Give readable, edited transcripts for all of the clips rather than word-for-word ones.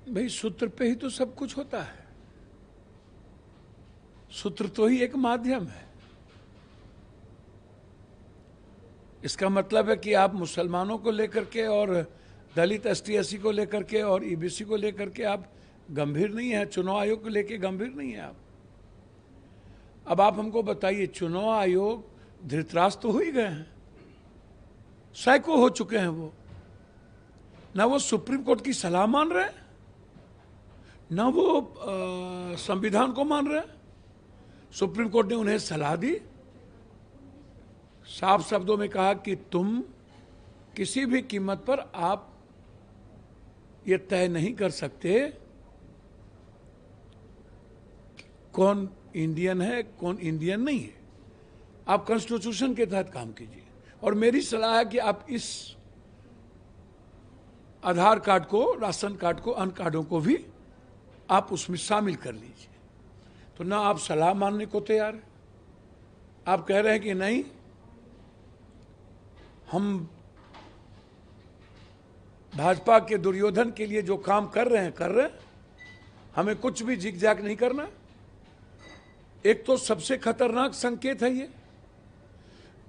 भाई सूत्र पे ही तो सब कुछ होता है। सूत्र तो ही एक माध्यम है। इसका मतलब है कि आप मुसलमानों को लेकर के और दलित एसटी को लेकर के और ईबीसी को लेकर के आप गंभीर नहीं है, चुनाव आयोग को लेकर गंभीर नहीं है आप। अब आप हमको बताइए, चुनाव आयोग धृतराष्ट्र तो हो ही गए हैं, सैकड़ों हो चुके हैं वो, ना वो सुप्रीम कोर्ट की सलाह मान रहे हैं, ना वो संविधान को मान रहे हैं। सुप्रीम कोर्ट ने उन्हें सलाह दी, साफ शब्दों में कहा कि तुम किसी भी कीमत पर आप ये तय नहीं कर सकते कौन इंडियन है कौन इंडियन नहीं है। आप कॉन्स्टिट्यूशन के तहत काम कीजिए। और मेरी सलाह है कि आप इस आधार कार्ड को, राशन कार्ड को, अन्य कार्डों को भी आप उसमें शामिल कर लीजिए। तो ना आप सलाह मानने को तैयार है, आप कह रहे हैं कि नहीं, हम भाजपा के दुर्योधन के लिए जो काम कर रहे हैं, हमें कुछ भी जिग-जैग नहीं करना। एक तो सबसे खतरनाक संकेत है ये।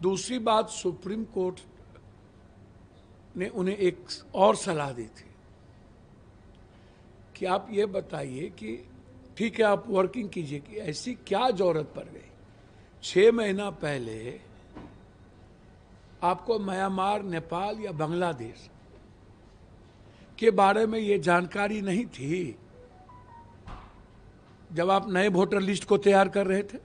दूसरी बात, सुप्रीम कोर्ट ने उन्हें एक और सलाह दी थी कि आप ये बताइए कि ठीक है आप वर्किंग कीजिए, कि ऐसी क्या जरूरत पड़ गई 6 महीना पहले आपको म्यांमार, नेपाल या बांग्लादेश के बारे में ये जानकारी नहीं थी जब आप नए वोटर लिस्ट को तैयार कर रहे थे,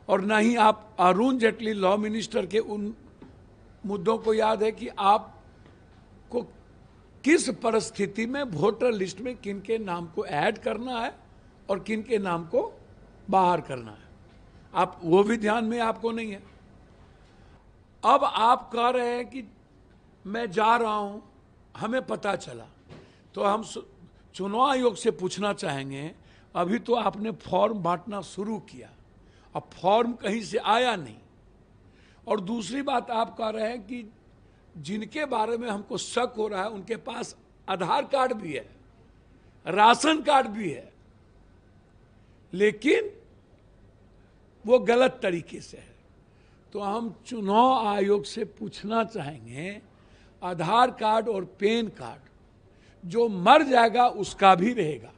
और ना ही आप अरुण जेटली लॉ मिनिस्टर के उन मुद्दों को याद है कि आपको किस परिस्थिति में वोटर लिस्ट में किन के नाम को ऐड करना है और किन के नाम को बाहर करना है। आप वो भी ध्यान में आपको नहीं है। अब आप कह रहे हैं कि मैं जा रहा हूं, हमें पता चला। तो हम चुनाव आयोग से पूछना चाहेंगे, अभी तो आपने फॉर्म बांटना शुरू किया, अब फॉर्म कहीं से आया नहीं। और दूसरी बात, आप कह रहे हैं कि जिनके बारे में हमको शक हो रहा है उनके पास आधार कार्ड भी है, राशन कार्ड भी है, लेकिन वो गलत तरीके से है। तो हम चुनाव आयोग से पूछना चाहेंगे, आधार कार्ड और पैन कार्ड जो मर जाएगा उसका भी रहेगा।